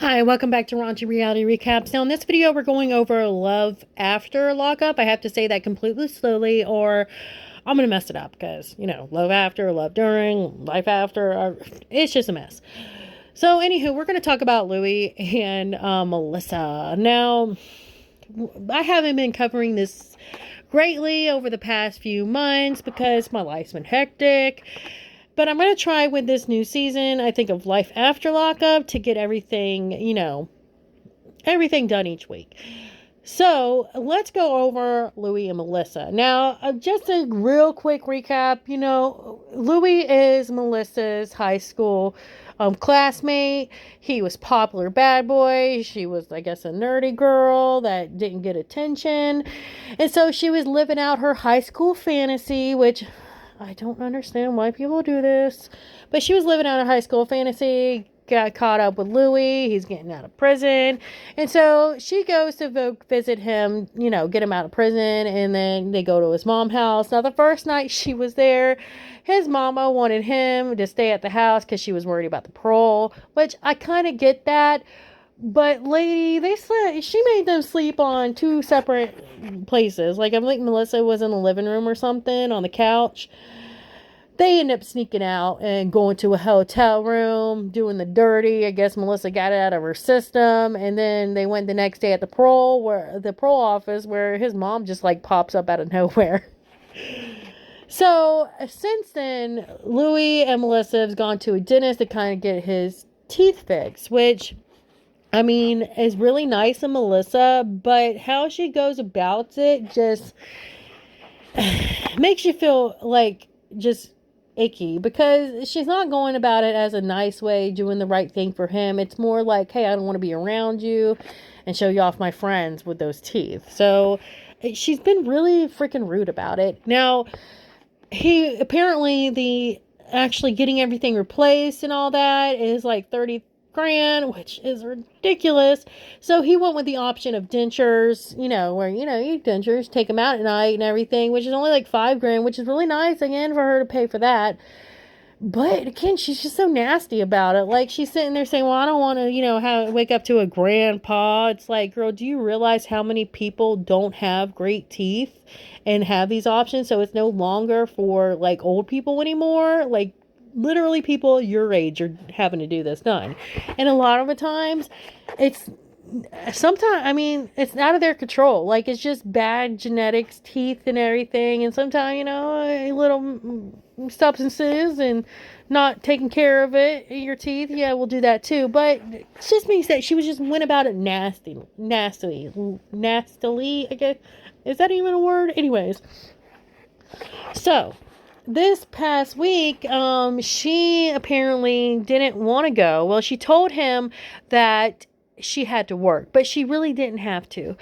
Hi, welcome back to Raunchy Reality Recaps. Now, in this video, we're going over love after lockup. I have to say that completely slowly, or I'm going to mess it up because, love after, love during, life after, it's just a mess. So, anywho, we're going to talk about Louie and Melissa. Now, I haven't been covering this greatly over the past few months because my life's been hectic. But I'm going to try with this new season, I think, of Life After Lockup to get everything, everything done each week. So let's go over Louie and Melissa. Now, just a real quick recap. Louie is Melissa's high school classmate. He was popular bad boy. She was, I guess, a nerdy girl that didn't get attention. And so she was living out her high school fantasy, which I don't understand why people do this. But she was living out a high school fantasy, got caught up with Louie. He's getting out of prison. And so she goes to visit him, get him out of prison. And then they go to his mom's house. Now, the first night she was there, his mama wanted him to stay at the house because she was worried about the parole, which I kind of get that. But lady, she made them sleep on two separate places. Like, I think Melissa was in the living room or something on the couch. They end up sneaking out and going to a hotel room, doing the dirty. I guess Melissa got it out of her system. And then they went the next day at the parole office where his mom just pops up out of nowhere. So since then, Louie and Melissa have gone to a dentist to kind of get his teeth fixed, which is really nice of Melissa, but how she goes about it just makes you feel just icky, because she's not going about it as a nice way, doing the right thing for him. It's more like, hey, I don't want to be around you and show you off my friends with those teeth. So she's been really freaking rude about it. Now, he apparently actually getting everything replaced and all that is like 30 grand, which is ridiculous. So he went with the option of dentures, where, you dentures, take them out at night and everything, which is only like 5 grand, which is really nice again for her to pay for that. But again, she's just so nasty about it. Like, she's sitting there saying, well, I don't want to, wake up to a grandpa. It's like, girl, do you realize how many people don't have great teeth and have these options? So it's no longer for old people anymore. Literally people your age are having to do this done. And a lot of the times it's it's out of their control. It's just bad genetics, teeth and everything. And sometimes, little substances and not taking care of it, your teeth, yeah, we'll do that too. But it just means that she was just went about it nastily, I guess. Is that even a word? Anyways. So, this past week, she apparently didn't want to go. Well, she told him that she had to work, but she really didn't have to.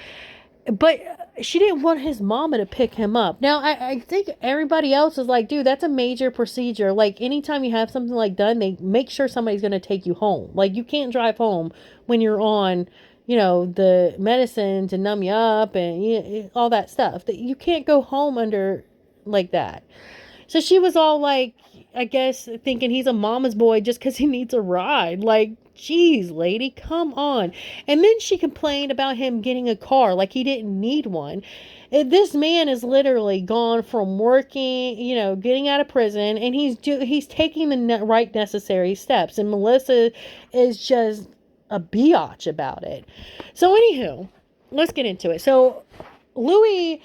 But she didn't want his mama to pick him up. Now, I think everybody else is like, dude, that's a major procedure. Anytime you have something done, they make sure somebody's going to take you home. You can't drive home when you're on, the medicine to numb you up and all that stuff. That you can't go home under like that. So she was all I guess, thinking he's a mama's boy just because he needs a ride. Geez, lady, come on. And then she complained about him getting a car, he didn't need one. This man is literally gone from working, getting out of prison, and he's taking the right necessary steps. And Melissa is just a biatch about it. So anywho, let's get into it. So Louie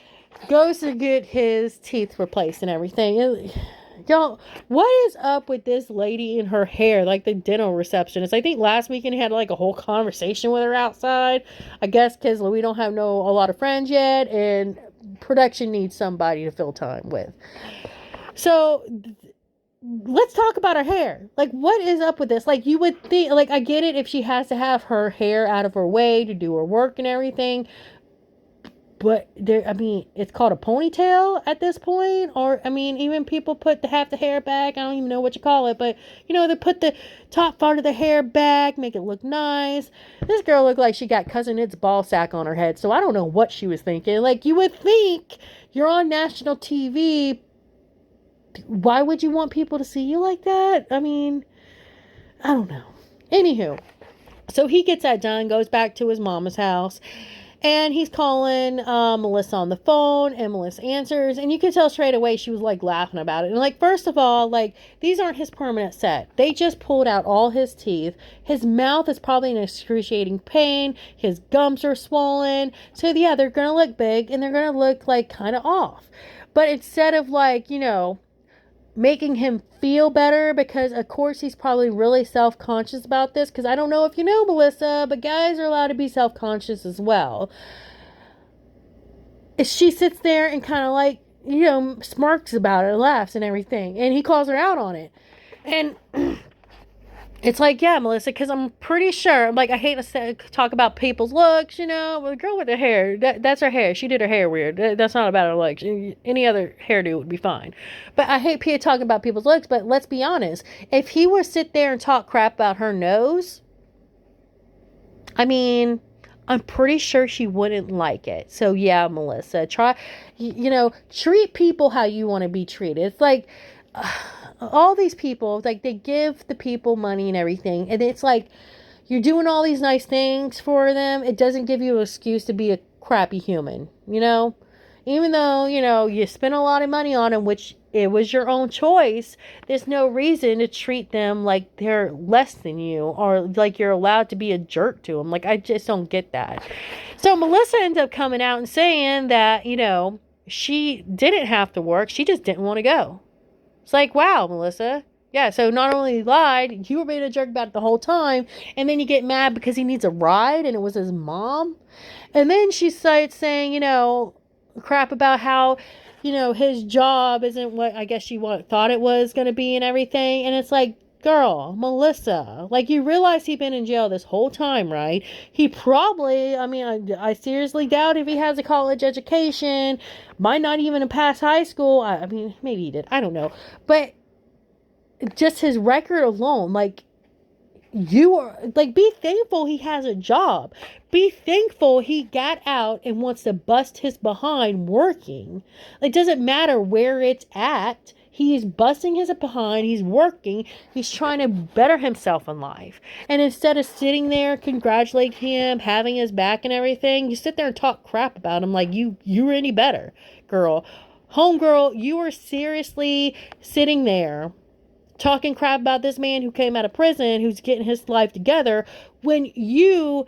goes to get his teeth replaced and everything. Y'all, what is up with this lady and her hair, the dental receptionist? I think last weekend he had a whole conversation with her outside. I guess because we don't have a lot of friends yet, and production needs somebody to fill time with. So let's talk about her hair. What is up with this? You would think, I get it if she has to have her hair out of her way to do her work and everything. But it's called a ponytail at this point. Or, even people have the hair back. I don't even know what you call it. But, they put the top part of the hair back, make it look nice. This girl looked like she got Cousin It's ball sack on her head. So I don't know what she was thinking. You would think you're on national TV. Why would you want people to see you like that? I don't know. Anywho. So he gets that done, goes back to his mama's house, and he's calling Melissa on the phone, and Melissa answers, and you can tell straight away she was like laughing about it. And like, first of all, like, these aren't his permanent set. They just pulled out all his teeth. His mouth is probably in excruciating pain. His gums are swollen. So yeah, they're gonna look big and they're gonna look like kind of off. But instead of like, making him feel better, because of course he's probably really self-conscious about this, because I don't know if you know, Melissa, but guys are allowed to be self-conscious as well. She sits there and kind of like, smirks about it, laughs and everything, and he calls her out on it. And it's like, yeah, Melissa, because I'm pretty sure, like, I hate to talk about people's looks, well, the girl with the hair, that's her hair. She did her hair weird. That's not about her looks. Any other hairdo would be fine. But I hate talking about people's looks, but let's be honest. If he would sit there and talk crap about her nose, I mean, I'm pretty sure she wouldn't like it. So, yeah, Melissa, try, treat people how you want to be treated. It's like, all these people, like, they give the people money and everything, and it's like you're doing all these nice things for them. It doesn't give you an excuse to be a crappy human, even though you spend a lot of money on them, which it was your own choice. There's no reason to treat them like they're less than you, or like you're allowed to be a jerk to them. Like, I just don't get that. So Melissa ends up coming out and saying that she didn't have to work, she just didn't want to go. It's like, wow, Melissa. Yeah, so not only lied, you were being a jerk about it the whole time, and then you get mad because he needs a ride, and it was his mom. And then she starts saying, crap about how, his job isn't what I guess she thought it was going to be and everything. And it's like, girl, Melissa, like, you realize he's been in jail this whole time, right? He probably, I seriously doubt if he has a college education, might not even have passed high school. I mean, maybe he did. I don't know. But just his record alone, like, you are, like, be thankful he has a job. Be thankful he got out and wants to bust his behind working. It doesn't matter where it's at. He's busting his behind. He's working. He's trying to better himself in life. And instead of sitting there, congratulating him, having his back and everything, you sit there and talk crap about him like you're any better, girl. Homegirl, you are seriously sitting there talking crap about this man who came out of prison, who's getting his life together, when you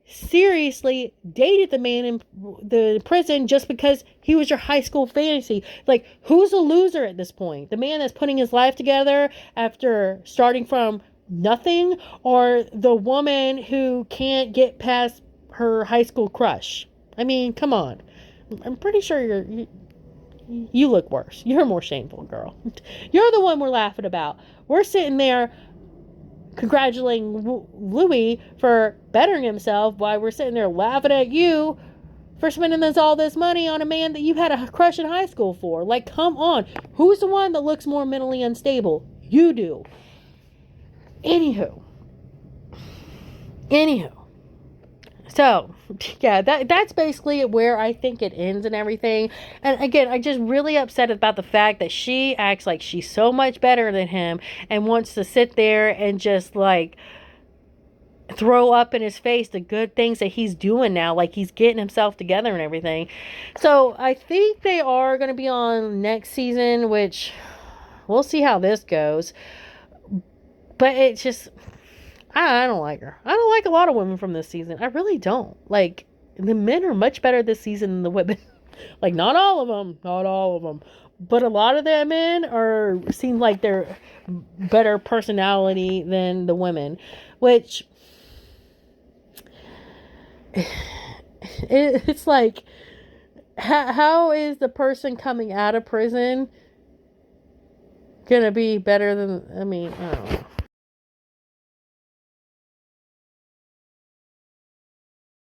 seriously dated the man in the prison just because he was your high school fantasy. Like, who's a loser at this point? The man that's putting his life together after starting from nothing, or the woman who can't get past her high school crush? I mean, come on. I'm pretty sure you look worse. You're more shameful, girl. You're the one we're laughing about. We're sitting there congratulating Louie for bettering himself, while we're sitting there laughing at you for spending all this money on a man that you had a crush in high school for. Like, come on. Who's the one that looks more mentally unstable? You do. Anywho. So, yeah, that's basically where I think it ends and everything. And again, I'm just really upset about the fact that she acts like she's so much better than him and wants to sit there and just, like, throw up in his face the good things that he's doing now, like he's getting himself together and everything. So I think they are going to be on next season, which we'll see how this goes. But it's just, I don't like her. I don't like a lot of women from this season. I really don't. Like, the men are much better this season than the women. Like, not all of them. But a lot of the men seem like they're better personality than the women. Which, it's like, how is the person coming out of prison gonna be better than, I don't know.